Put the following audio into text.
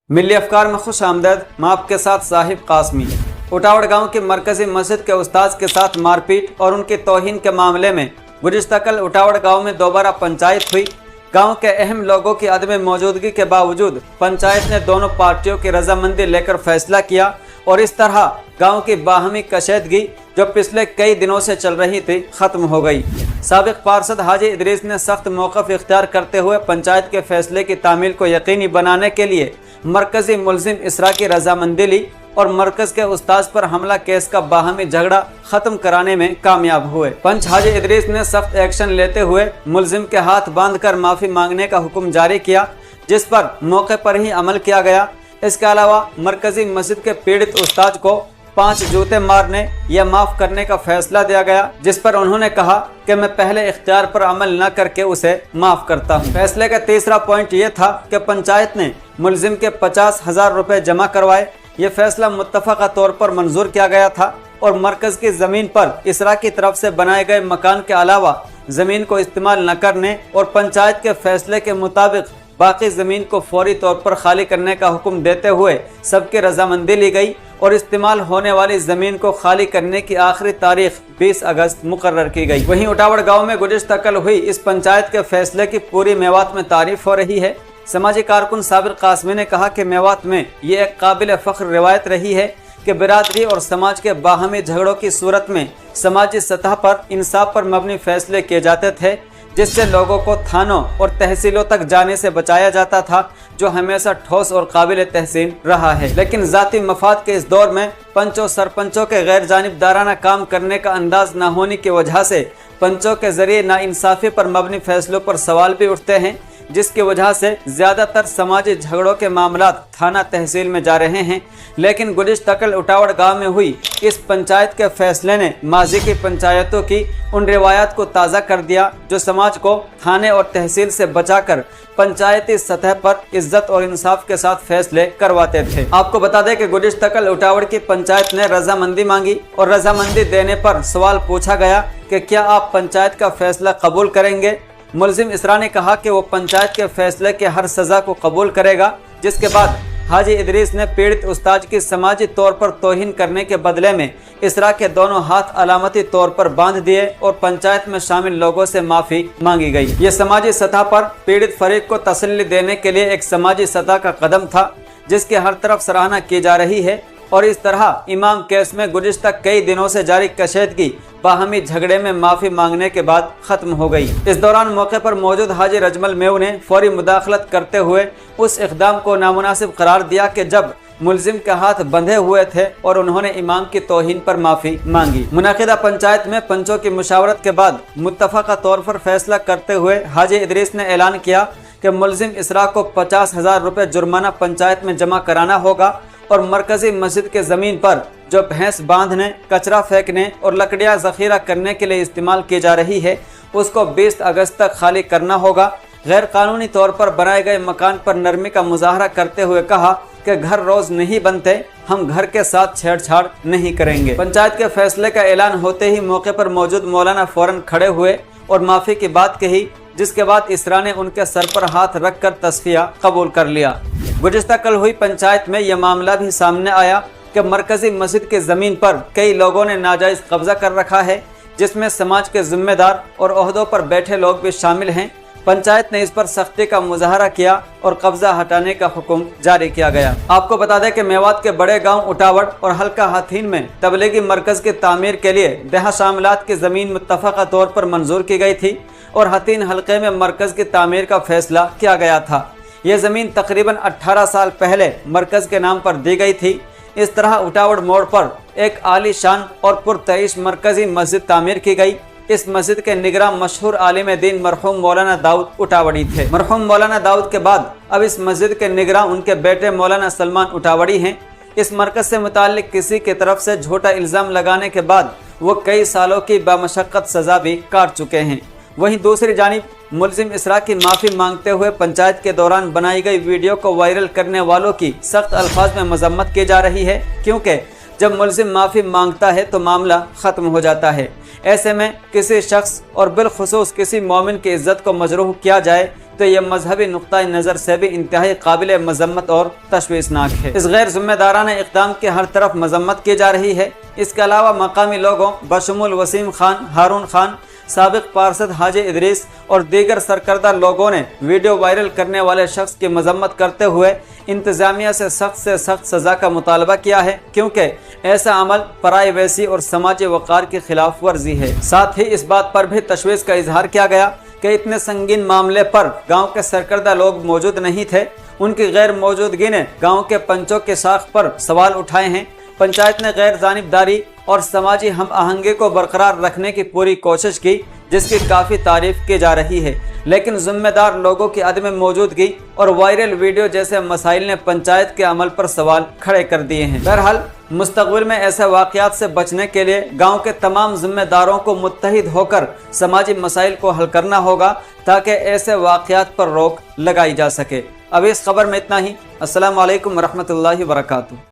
मिली अफकार में खुश आमदद माप के साथ साहिब कासमी। उटावड़ गांव की मरकजी मस्जिद के उस्ताद के साथ मारपीट और उनकी तौहीन के मामले में गुज़िश्ता कल उटावड़ गांव में दोबारा पंचायत हुई। गांव के अहम लोगों की अदम मौजूदगी के बावजूद पंचायत ने दोनों पार्टियों की रजामंदी लेकर फैसला किया और इस तरह गांव की बाहमी कशीदगी जो पिछले कई दिनों से चल रही थी खत्म हो गई। साबिक पार्षद हाजी इदरीस ने सख्त मौक़िफ़ इख्तियार करते हुए पंचायत के फैसले की तामील को यकीनी बनाने के लिए मरकजी मुलजिम इसरा की रजामंदी ली और मरकज के उस्ताद पर हमला केस का बाहमी झगड़ा खत्म कराने में कामयाब हुए। पंच हाजी इदरीस ने सख्त एक्शन लेते हुए मुलजिम के हाथ बांधकर माफ़ी मांगने का हुक्म जारी किया, जिस पर मौके पर ही अमल किया गया। इसके अलावा मरकजी मस्जिद के पीड़ित उस्ताद को 5 जूते मारने या माफ़ करने का फैसला दिया गया, जिस पर उन्होंने कहा कि मैं पहले इख्तियार पर अमल न करके उसे माफ़ करता हूँ। फैसले का तीसरा पॉइंट ये था कि पंचायत ने मुलजिम के 50,000 रुपये जमा करवाए। ये फैसला मुत्तफ़क़ा तौर पर मंजूर किया गया था और मरकज़ की ज़मीन पर इसरा की तरफ से बनाए गए मकान के अलावा ज़मीन को इस्तेमाल न करने और पंचायत के फैसले के मुताबिक बाकी ज़मीन को फौरी तौर पर खाली करने का हुक्म देते हुए सबकी रजामंदी ली गई और इस्तेमाल होने वाली ज़मीन को खाली करने की आखिरी तारीख 20 अगस्त मुकर्रर की गई। वहीं उटावड़ गांव में गुज़िश्ता कल हुई इस पंचायत के फैसले की पूरी मेवात में तारीफ हो रही है। समाजी कारकुन साबिर कासमी ने कहा कि मेवात में ये एक काबिल फ़ख्र रिवायत रही है कि बिरादरी और समाज के बाहमी झगड़ों की सूरत में समाजी सतह पर इंसाफ पर मबनी फैसले किए जाते थे, जिससे लोगों को थानों और तहसीलों तक जाने से बचाया जाता था, जो हमेशा ठोस और काबिल तहसीन रहा है। लेकिन ज़ाती मफाद के इस दौर में पंचों सरपंचों के गैर जानिबदाराना काम करने का अंदाज न होने की वजह से पंचों के जरिए नाइंसाफ़ी पर मबनी फैसलों पर सवाल भी उठते हैं, जिसकी वजह से ज़्यादातर समाजी झगड़ों के मामलात थाना तहसील में जा रहे हैं। लेकिन गुज़िश्ता कल उटावड़ गांव में हुई इस पंचायत के फैसले ने माजी की पंचायतों की उन रिवायात को ताज़ा कर दिया जो समाज को थाने और तहसील से बचाकर पंचायती सतह पर इज्जत और इंसाफ के साथ फैसले करवाते थे। आपको बता दें कि गुज़िश्ता कल उटावड़ की पंचायत ने रजामंदी मांगी और रजामंदी देने पर सवाल पूछा गया कि क्या आप पंचायत का फैसला कबूल करेंगे। मुलजिम इसरा ने कहा कि वो पंचायत के फैसले के हर सज़ा को कबूल करेगा, जिसके बाद हाजी इदरीस ने पीड़ित उस्ताद की समाजी तौर पर तौहीन करने के बदले में इसरा के दोनों हाथ अलामती तौर पर बांध दिए और पंचायत में शामिल लोगों से माफ़ी मांगी गई। ये समाजी सतह पर पीड़ित फरीक को तसल्ली देने के लिए एक समाजी सतह का कदम था, जिसकी हर तरफ सराहना की जा रही है और इस तरह इमाम केस में गुज़िश्ता कई दिनों से जारी कशीदगी बाहमी झगड़े में माफ़ी मांगने के बाद ख़त्म हो गई। इस दौरान मौके पर मौजूद हाजी रजमल मेव ने फौरी मुदाखलत करते हुए उस इक़दाम को नामुनासिब करार दिया कि जब मुलजिम के हाथ बंधे हुए थे और उन्होंने इमाम की तौहीन पर माफ़ी मांगी। मुनाकिदा पंचायत में पंचों की मुशावरत के बाद मुत्तफ़क़ा तौर पर फैसला करते हुए हाजी इदरीस ने ऐलान किया कि मुलजिम इसरा को 50,000 रुपये जुर्माना पंचायत में जमा कराना होगा और मरकजी मस्जिद के ज़मीन पर जो भैंस बांधने, कचरा फेंकने और लकड़ियाँ ज़ख़ीरा करने के लिए इस्तेमाल की जा रही है, उसको 20 अगस्त तक खाली करना होगा। गैर कानूनी तौर पर बनाए गए मकान पर नरमी का मुजाहरा करते हुए कहा कि घर रोज़ नहीं बनते, हम घर के साथ छेड़छाड़ नहीं करेंगे। पंचायत के फैसले का ऐलान होते ही मौके पर मौजूद मौलाना फ़ौरन खड़े हुए और माफ़ी की बात कही, जिसके बाद इसरा ने उनके सर पर हाथ रख कर तस्फिया कबूल कर लिया। गुज़िश्ता कल हुई पंचायत में यह मामला भी सामने आया कि मरकजी मस्जिद की ज़मीन पर कई लोगों ने नाजायज़ कब्ज़ा कर रखा है, जिसमें समाज के ज़िम्मेदार और ओहदों पर बैठे लोग भी शामिल हैं। पंचायत ने इस पर सख्ती का मुजाहरा किया और कब्ज़ा हटाने का हुक्म जारी किया गया। आपको बता दें कि मेवात के बड़े गांव उटावड़ और हल्का हाथीन में तबलीगी मरकज़ की तामीर के लिए देहा शामिलात की ज़मीन मुत्तफ़क़ा तौर पर मंजूर की गई थी और हथीन हल्के में मरकज़ की तामीर का फैसला किया गया था। ये ज़मीन तकरीबन 18 साल पहले मरकज़ के नाम पर दी गई थी। इस तरह उटावड़ मोड़ पर एक आली शान और पुरतईश मरकज़ी मस्जिद तामीर की गई। इस मस्जिद के निगरां मशहूर आलिम दीन मरहूम मौलाना दाऊद उटावड़ी थे। मरहूम मौलाना दाऊद के बाद अब इस मस्जिद के निगरां उनके बेटे मौलाना सलमान उटावड़ी हैं। इस मरकज़ से मुताल्लिक़ किसी की तरफ से झूठा इल्ज़ाम लगाने के बाद वो कई सालों की बामशक्क़त सज़ा भी काट चुके हैं। वहीं दूसरी जानिब मुलजिम इसरा की माफ़ी मांगते हुए पंचायत के दौरान बनाई गई वीडियो को वायरल करने वालों की सख्त अल्फाज में मजम्मत की जा रही है, क्योंकि जब मुलजिम माफ़ी मांगता है तो मामला ख़त्म हो जाता है। ऐसे में किसी शख्स और बिलखुसूस किसी मोमिन की इज़्ज़त को मजरूह किया जाए, तो ये मजहबी नुक्ता नज़र से भी इंतहाई काबिल मजम्मत और तशवीशनाक है। इस गैर जिम्मेदाराना इक़दाम की हर तरफ मजम्मत की जा रही है। इसके अलावा मकामी लोगों बशमूल वसीम खान, हारून खान, साबिक पार्षद हाजी इदरीस और दीगर सरकर्दा लोगों ने वीडियो वायरल करने वाले शख्स की मजम्मत करते हुए इंतजामिया से सख्त सज़ा का मुतालबा किया है, क्योंकि ऐसा अमल प्राइवेसी और समाजी वक़ार की खिलाफ वर्जी है। साथ ही इस बात पर भी तशवीश का इजहार किया गया कि इतने संगीन मामले पर गाँव के सरकर्दा लोग मौजूद नहीं थे। उनकी गैर मौजूदगी ने गाँव के पंचों के साख पर सवाल उठाए हैं। पंचायत ने गैर जानिबदारी और समाजी हम आहंगी को बरकरार रखने की पूरी कोशिश की, जिसकी काफ़ी तारीफ की जा रही है, लेकिन जिम्मेदार लोगों की अदम मौजूदगी और वायरल वीडियो जैसे मसाइल ने पंचायत के अमल पर सवाल खड़े कर दिए हैं। बहरहाल मुस्तक़बिल में ऐसे वाक़यात से बचने के लिए गाँव के तमाम जिम्मेदारों को मुत्तहिद होकर समाजी मसाइल को हल करना होगा, ताकि ऐसे वाक़यात पर रोक लगाई जा सके। अब इस खबर में इतना ही। अस्सलामु अलैकुम वरहमतुल्लाहि वबरकातुहू।